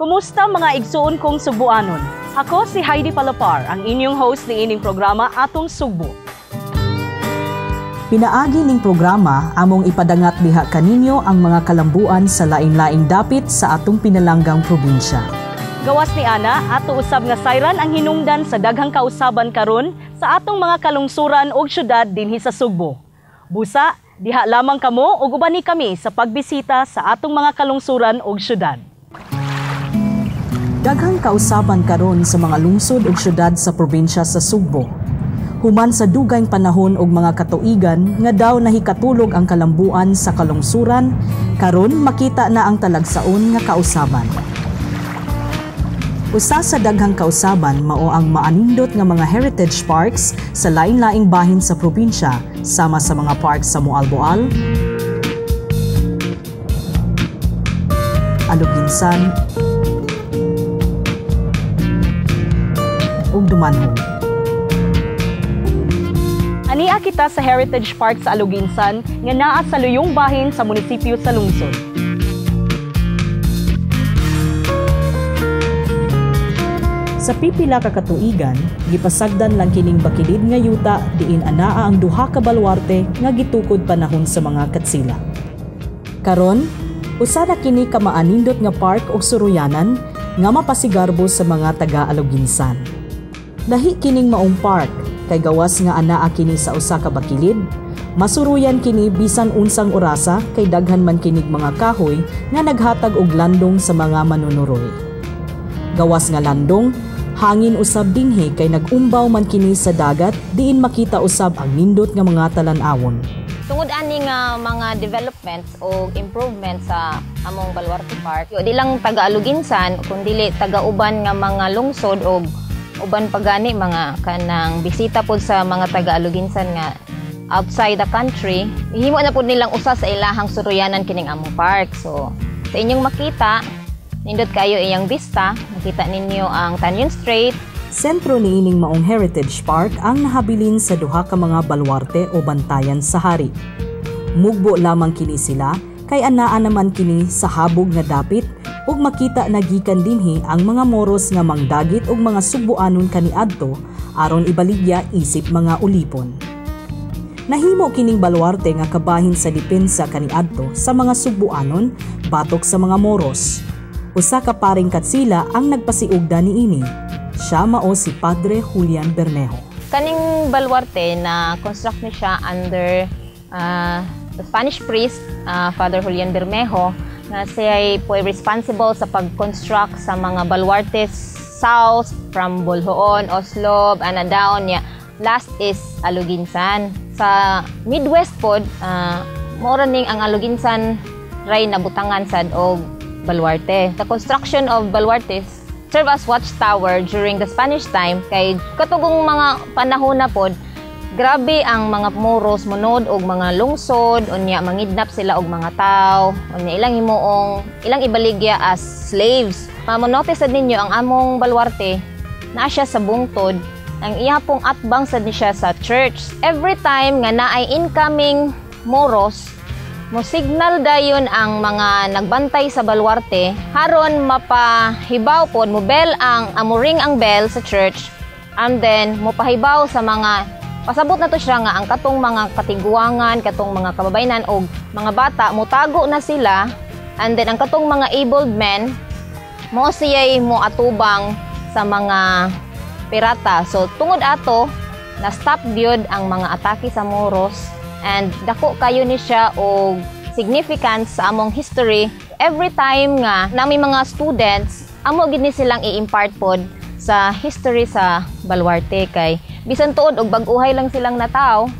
Kumusta mga igsuon kong Subuanon? Ako si Heidi Palapar, ang inyong host ni ining programa Atong Sugbo. Pinaagi ning programa among ipadangat diha kaninyo ang mga kalambuan sa laing-laing dapit sa atong pinalanggang probinsya. Gawas ni Ana, ato usab nga sayran ang hinungdan sa daghang kausaban karon sa atong mga kalungsuran ug syudad dinhi sa Sugbo. Busa, diha lamang kamo ug uban ni kami sa pagbisita sa atong mga kalungsuran ug syudad. Daghang kausaban karon sa mga lungsod ug syudad sa probinsya sa Sugbo. Human sa dugayng panahon ug mga katuigan nga daw nahikatulog ang kalambuan sa kalungsuran, karon makita na ang talagsaon nga kausaban. Usa sa daghang kausaban mao ang maanindot nga mga heritage parks sa lain-laing bahin sa probinsya, sama sa mga park sa Moalboal, Aluginsan, ug Dumanhog. Ania kita sa Heritage Park sa Aluginsan nga naa sa luyong bahin sa munisipyo sa lungsod. Sa pipila ka katuigan, gipasagdan lang kining bakilid nga yuta diin anaa ang duha ka baluarte nga gitukod panahon sa mga katsila. Karon, usa na kini ka maanindot nga park ug suruyanan nga mapasigarbo sa mga taga-Aluginsan. Lahi kining maong park kay gawas nga anaa kini sa usa ka bakilid, masuruyan kini bisan unsang orasa kay daghan man kinig mga kahoy nga naghatag og landong sa mga manunuroy. Gawas nga landong, hangin usab dinhi kay nag-umbaw man kini sa dagat diin makita usab ang nindot nga mga talan-awon. Tungod ani nga mga developments o improvements sa among Baluarte Park, di lang taga-Aluginsan kundi taga-uban nga mga lungsod o uban pagani mga kanang bisita pod sa mga taga-Aluginsan nga outside the country, ihimo na pod nilang usa sa ilahang suruyanan kining among park. So sa inyong makita, nindot kayo iyang vista, makita ninyo ang Tanyon Strait. Sentro niining maong Heritage Park ang nahabilin sa duha ka mga baluarte o bantayan sa hari. Mugbo lamang kini sila kay anaa naman kini sa habog nga dapit ug makita nagikan dinhi ang mga moros nga mangdagit ug mga Subuanon kaniadto aron ibaligya isip mga ulipon. Nahimo kining baluarte nga kabahin sa depensa kaniadto sa mga Subuanon batok sa mga moros. Usa ka paring katsila ang nagpasiugda niini. Siya mao si Padre Julian Bermejo. Kaning baluarte na construct ni siya under the Spanish priest Father Julian Bermejo, na siya ay responsible sa pag-construct sa mga baluarte south from Bolhoon, Oslob, Anadaon niya. Last is Aluginsan. Sa Midwest pod, mora ning ang Aluginsan ray nabutangan sad og baluarte. The construction of baluartes serve as watchtower during the Spanish time kay katugong mga panahon na pod, grabe ang mga moros munod og mga lungsod, unya mangidnap sila og mga tao, unya ilang ibaligya as slaves. Mamonotice sad ninyo ang among baluarte naa siya sa bungtod, ang iya pong atbang sad ni siya sa church. Every time nga naay incoming moros, mo signal dayon ang mga nagbantay sa baluarte haron mapahibaw pod mo bell ang amuring ang bell sa church, and then mo pahibaw sa mga pasabot na to siya nga ang katong mga katiguangan, katong mga kababayanan o mga bata mutago na sila, and then ang katong mga abled men mo siya'y mo atubang sa mga pirata. So tungod ato na stop gyud ang mga atake sa moros, and dako kayo ni siya og significance sa among history. Every time nga nami mga students, amo gid ni silang i-impart pod sa history sa baluarte kay bisan tuod og bag-uhay lang silang nataw,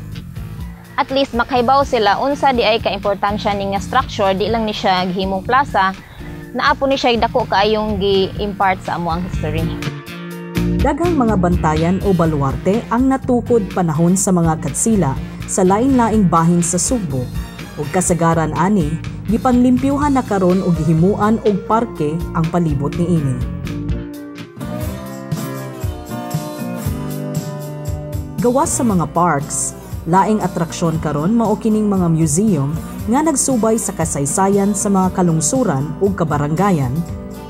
at least makahibaw sila unsa di ay ka-importansya ning structure, di lang ni siya gihimong plaza, naapo ni siya dako kaayong gi-impart sa amo ang history. Daghang mga bantayan o baluarte ang natukod panahon sa mga katsila sa lain-laing bahin sa Sugbo, ug kasagaran ani gipanglimpyuhan na karon og gihimuan og parke ang palibot niini. Gawas sa mga parks, laing atraksyon karon mao kining mga museum nga nagsubay sa kasaysayan sa mga kalungsuran ug kabarangayan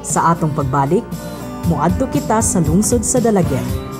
Sa atong pagbalik, muadto kita sa lungsod sa Dalaget.